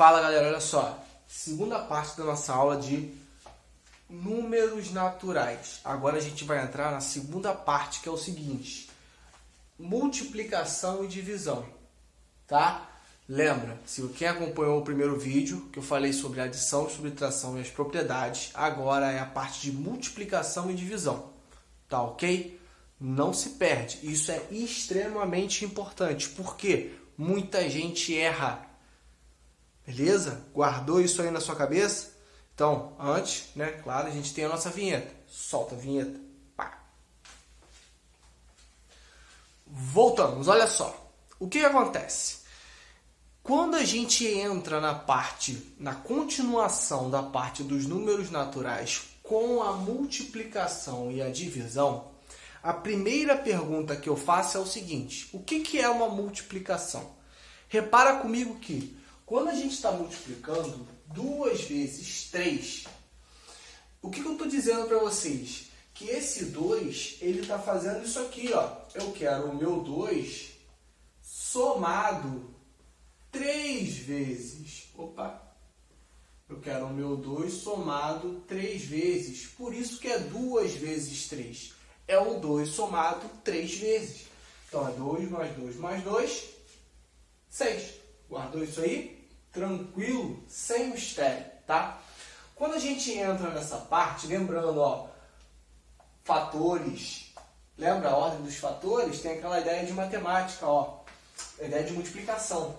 Fala galera, olha só, segunda parte da nossa aula de números naturais. Agora a gente vai entrar na segunda parte, que é o seguinte: multiplicação e divisão, tá? Lembra, se quem acompanhou o primeiro vídeo, que eu falei sobre adição, subtração e as propriedades, agora é a parte de multiplicação e divisão, tá ok? Não se perde, isso é extremamente importante, porque muita gente erra. Beleza? Guardou isso aí na sua cabeça? Então, antes, né, claro, a gente tem a nossa vinheta. Solta a vinheta. Pá. Voltamos, olha só. O que acontece? Quando a gente entra na continuação da parte dos números naturais com a multiplicação e a divisão, a primeira pergunta que eu faço é o seguinte: o que é uma multiplicação? Repara comigo que quando a gente está multiplicando 2 vezes 3, o que eu estou dizendo para vocês? Que esse 2, ele está fazendo isso aqui, ó. Eu quero o meu 2 somado 3 vezes. Opa! Eu quero o meu 2 somado 3 vezes. Por isso que é 2 vezes 3. É o 2 somado 3 vezes. Então, é 2 mais 2 mais 2, 6. Guardou isso aí? Tranquilo, sem mistério, tá? Quando a gente entra nessa parte, lembrando, ó, fatores, lembra a ordem dos fatores? Tem aquela ideia de matemática, ó, a ideia de multiplicação.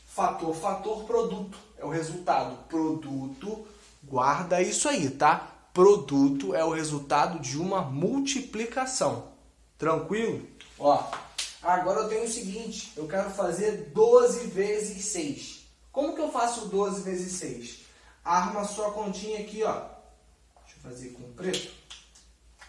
Fator, fator, produto, é o resultado. Produto, guarda isso aí, tá? Produto é o resultado de uma multiplicação. Tranquilo? Ó, agora eu tenho o seguinte, eu quero fazer 12 vezes 6. Como que eu faço 12 vezes 6? Arma a sua continha aqui, ó. Deixa eu fazer com preto.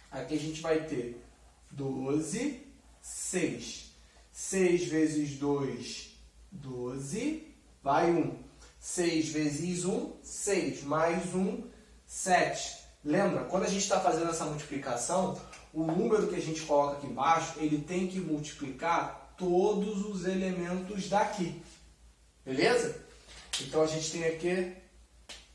Aqui a gente vai ter 12, 6. 6 vezes 2, 12. Vai 1. 6 vezes 1, 6. Mais 1, 7. Lembra, quando a gente está fazendo essa multiplicação, o número que a gente coloca aqui embaixo, ele tem que multiplicar todos os elementos daqui. Beleza? Então, a gente tem aqui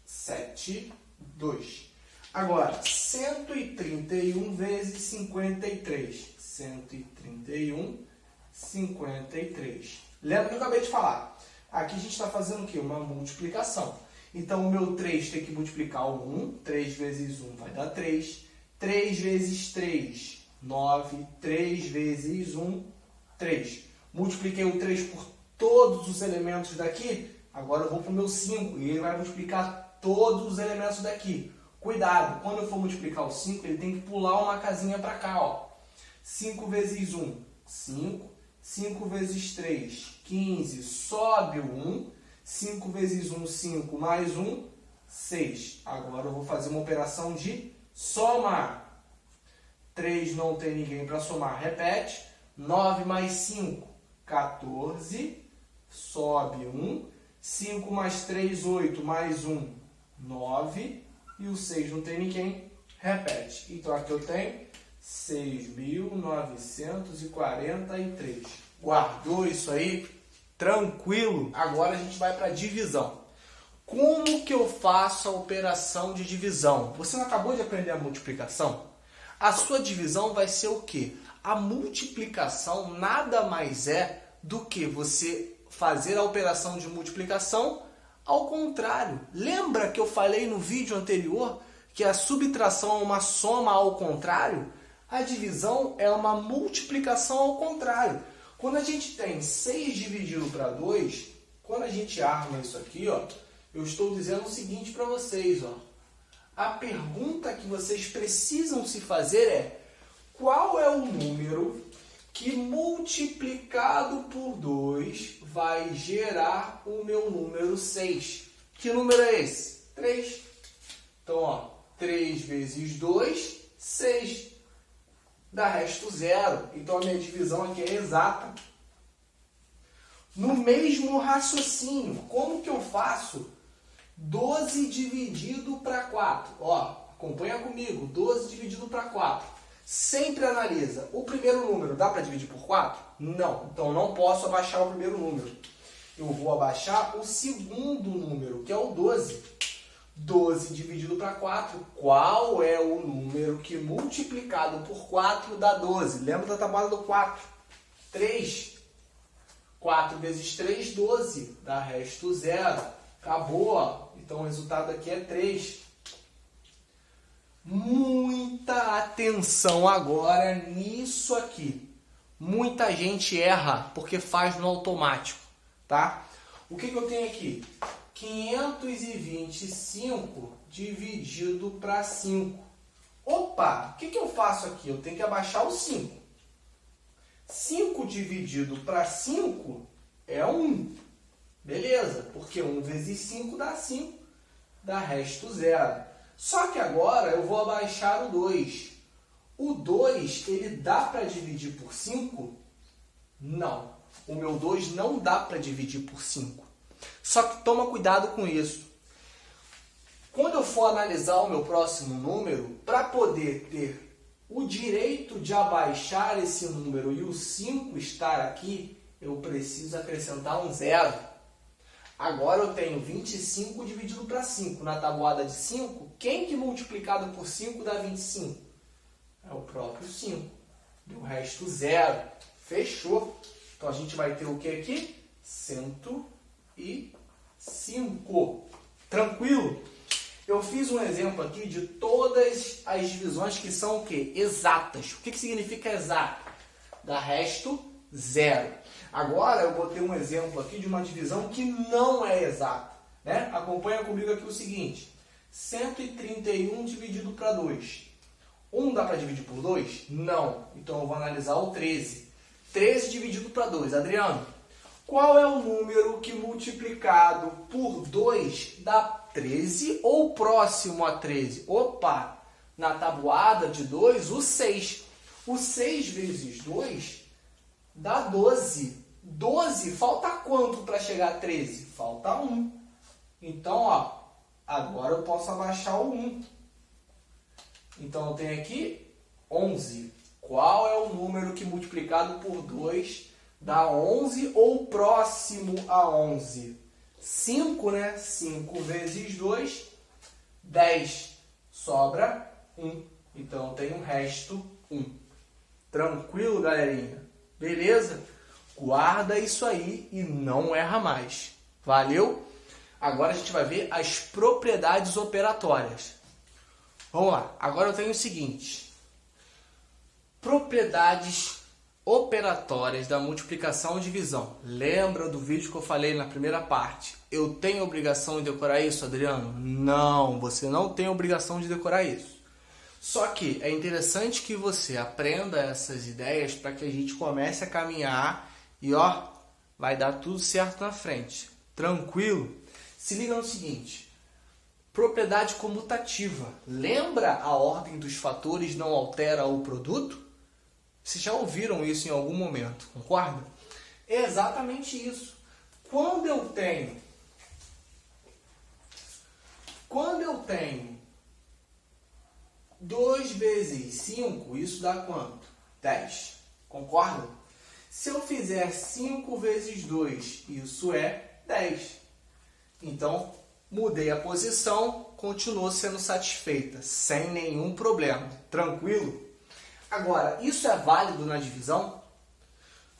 7, 2. Agora, 131 vezes 53. 131, 53. Lembra que eu acabei de falar? Aqui a gente está fazendo o quê? Uma multiplicação. Então, o meu 3 tem que multiplicar o 1. 3 vezes 1 vai dar 3. 3 vezes 3, 9. 3 vezes 1, 3. Multipliquei o 3 por todos os elementos daqui. Agora eu vou para o meu 5 e ele vai multiplicar todos os elementos daqui. Cuidado, quando eu for multiplicar o 5, ele tem que pular uma casinha para cá, ó. 5 vezes 1, 5. 5 vezes 3, 15. Sobe o 1. 5 vezes 1, 5. Mais 1, 6. Agora eu vou fazer uma operação de somar. 3 não tem ninguém para somar. Repete. 9 mais 5, 14. Sobe 1. 5 mais 3, 8. Mais 1, 9. E o 6 não tem ninguém. Repete. Então aqui eu tenho 6.943. Guardou isso aí? Tranquilo? Agora a gente vai para a divisão. Como que eu faço a operação de divisão? Você não acabou de aprender a multiplicação? A sua divisão vai ser o quê? A multiplicação nada mais é do que você fazer a operação de multiplicação ao contrário. Lembra que eu falei no vídeo anterior que a subtração é uma soma ao contrário? A divisão é uma multiplicação ao contrário. Quando a gente tem 6 dividido para 2, quando a gente arma isso aqui, ó, eu estou dizendo o seguinte para vocês, ó. A pergunta que vocês precisam se fazer é: qual é o número que multiplicado por 2 vai gerar o meu número 6? Que número é esse? 3. Então, ó, 3 vezes 2, 6. Dá resto 0. Então, a minha divisão aqui é exata. No mesmo raciocínio, como que eu faço 12 dividido para 4? Ó, acompanha comigo. 12 dividido para 4. Sempre analisa. O primeiro número dá para dividir por 4? Não. Então, não posso abaixar o primeiro número. eu vou abaixar o segundo número, que é o 12. 12 dividido para 4, qual é o número que multiplicado por 4 dá 12? Lembra da tabuada do 4? 3. 4 vezes 3, 12. Dá resto 0. Acabou, ó. Então o resultado aqui é 3. Muita atenção agora nisso aqui. Muita gente erra porque faz no automático, tá? O que eu tenho aqui? 525 dividido para 5. Opa, o que eu faço aqui? Eu tenho que abaixar o 5. 5 dividido para 5 é 1. Beleza, porque 1 vezes 5 dá 5, dá resto 0. Só que agora eu vou abaixar o 2. O 2, ele dá para dividir por 5? Não. O meu 2 não dá para dividir por 5. Só que toma cuidado com isso. Quando eu for analisar o meu próximo número, para poder ter o direito de abaixar esse número e o 5 estar aqui, eu preciso acrescentar um 0. Agora eu tenho 25 dividido para 5. Na tabuada de 5, quem que multiplicado por 5 dá 25? É o próprio 5. Deu o resto 0. Fechou. Então a gente vai ter o que aqui? 105. Tranquilo? Eu fiz um exemplo aqui de todas as divisões que são o quê? Exatas. O que significa exato? Dá resto 0. Agora eu botei um exemplo aqui de uma divisão que não é exata, né? Acompanha comigo aqui o seguinte. 131 dividido para 2. 1 dá para dividir por 2? Não. Então eu vou analisar o 13. 13 dividido para 2. Adriano, qual é o número que multiplicado por 2 dá 13 ou próximo a 13? Opa! Na tabuada de 2, o 6. O 6 vezes 2 dá 12. 12, falta quanto para chegar a 13? Falta 1. Então, ó, agora eu posso abaixar o 1. Então, eu tenho aqui 11. Qual é o número que multiplicado por 2 dá 11 ou próximo a 11? 5, né? 5 vezes 2, 10. Sobra 1. Então, eu tenho o resto 1. Tranquilo, galerinha? Beleza? Guarda isso aí e não erra mais. Valeu? Agora a gente vai ver as propriedades operatórias. Vamos lá. Agora eu tenho o seguinte. Propriedades operatórias da multiplicação e divisão. Lembra do vídeo que eu falei na primeira parte? Eu tenho obrigação de decorar isso, Adriano? Não, você não tem obrigação de decorar isso. Só que é interessante que você aprenda essas ideias para que a gente comece a caminhar e ó, vai dar tudo certo na frente. Tranquilo? Se liga no seguinte. Propriedade comutativa. Lembra a ordem dos fatores não altera o produto? Vocês já ouviram isso em algum momento, concorda? É exatamente isso. Quando eu tenho 2 vezes 5, isso dá quanto? 10. Concorda? Se eu fizer 5 vezes 2, isso é 10. Então, mudei a posição, continuou sendo satisfeita, sem nenhum problema. Tranquilo? Agora, isso é válido na divisão?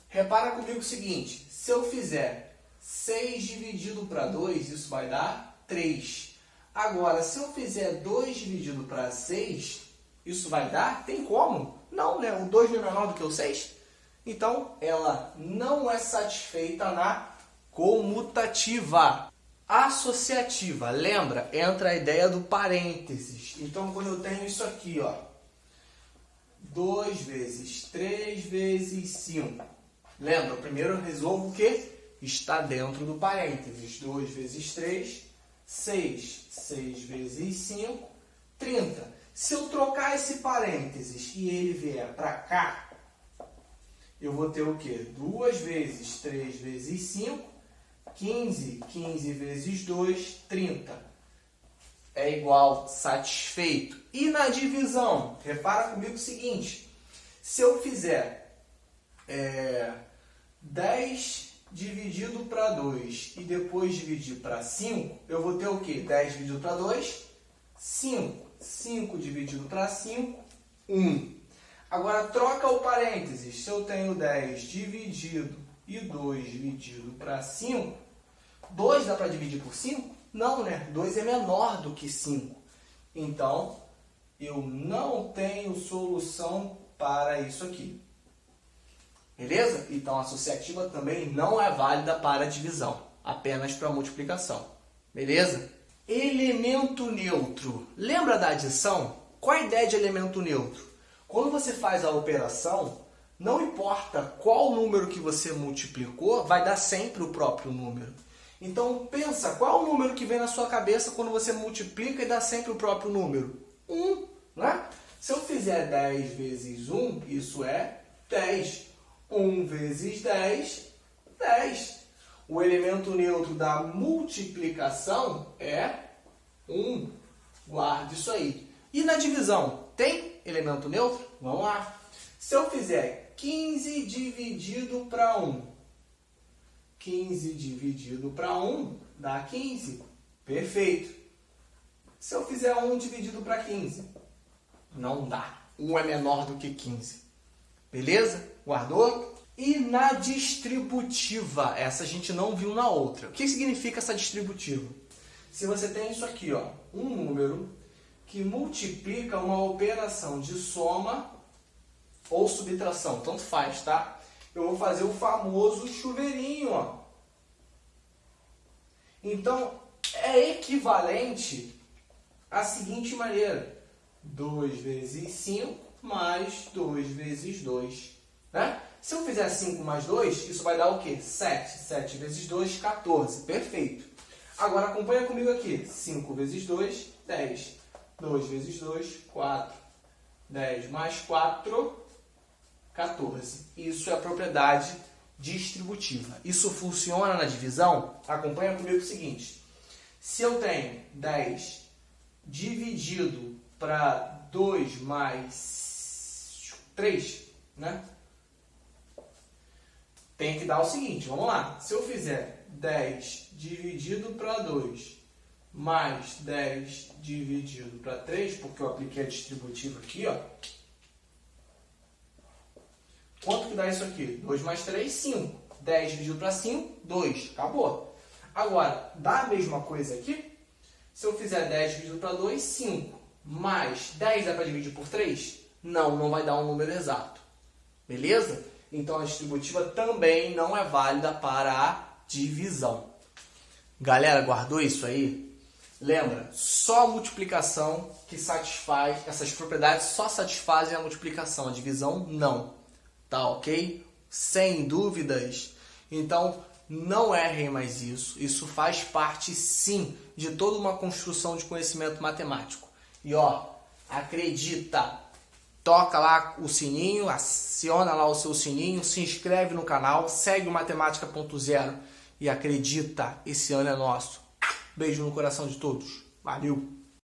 Repara comigo o seguinte, se eu fizer 6 dividido para 2, isso vai dar 3. Agora, se eu fizer 2 dividido para 6, isso vai dar? Tem como? Não, né? O 2 não é menor do que o 6? Então, ela não é satisfeita na comutativa. Associativa, lembra? Entra a ideia do parênteses. Então, quando eu tenho isso aqui, ó, 2 vezes 3 vezes 5. Lembra? Primeiro eu resolvo o quê? Está dentro do parênteses. 2 vezes 3, 6. 6 vezes 5, 30. Se eu trocar esse parênteses e ele vier para cá, eu vou ter o quê? 2 vezes 3 vezes 5, 15. 15 vezes 2, 30. É igual, satisfeito. E na divisão? Repara comigo o seguinte. Se eu fizer 10 dividido para 2 e depois dividir para 5, eu vou ter o quê? 10 dividido para 2, 5. 5 dividido para 5, 1. Agora, troca o parênteses. Se eu tenho 10 dividido e 2 dividido para 5, 2 dá para dividir por 5? Não, né? 2 é menor do que 5. Então, eu não tenho solução para isso aqui. Beleza? Então, a associativa também não é válida para divisão, apenas para multiplicação. Beleza? Elemento neutro. Lembra da adição? Qual a ideia de elemento neutro? Quando você faz a operação, não importa qual número que você multiplicou, vai dar sempre o próprio número. Então, pensa, qual é o número que vem na sua cabeça quando você multiplica e dá sempre o próprio número? 1, né? Se eu fizer 10 vezes 1, isso é 10. 1 vezes 10, 10. O elemento neutro da multiplicação é 1. Guarde isso aí. E na divisão, tem elemento neutro? Vamos lá. Se eu fizer 15 dividido para 1, 15 dividido para 1 dá 15. Perfeito. Se eu fizer 1 dividido para 15, não dá. 1 é menor do que 15. Beleza? Guardou? E na distributiva, essa a gente não viu na outra. O que significa essa distributiva? Se você tem isso aqui, ó, um número que multiplica uma operação de soma ou subtração, tanto faz, tá? Eu vou fazer o famoso chuveirinho, ó. Então, é equivalente à seguinte maneira: 2 vezes 5 mais 2 vezes 2. Né? Se eu fizer 5 mais 2, isso vai dar o quê? 7. 7 vezes 2, 14. Perfeito. Agora, acompanha comigo aqui. 5 vezes 2, 10. 2 vezes 2, 4. 10 mais 4, 14. Isso é a propriedade distributiva. Isso funciona na divisão? Acompanha comigo o seguinte. Se eu tenho 10 dividido para 2 mais 3, né? Tem que dar o seguinte, vamos lá. Se eu fizer 10 dividido para 2 mais 10 dividido para 3, porque eu apliquei a distributiva aqui, ó. Quanto que dá isso aqui? 2 mais 3, 5. 10 dividido para 5, 2. Acabou. Agora, dá a mesma coisa aqui? Se eu fizer 10 dividido para 2, 5. Mais 10 dá para dividir por 3? Não, não vai dar um número exato. Beleza? Então, a distributiva também não é válida para a divisão. Galera, guardou isso aí? Lembra, só a multiplicação que satisfaz, essas propriedades só satisfazem a multiplicação, a divisão não. Tá ok? Sem dúvidas. Então, não errem mais isso. Isso faz parte, sim, de toda uma construção de conhecimento matemático. E ó, acredita, toca lá o sininho, aciona lá o seu sininho, se inscreve no canal, segue o Matemática.0 e acredita, esse ano é nosso. Beijo no coração de todos. Valeu!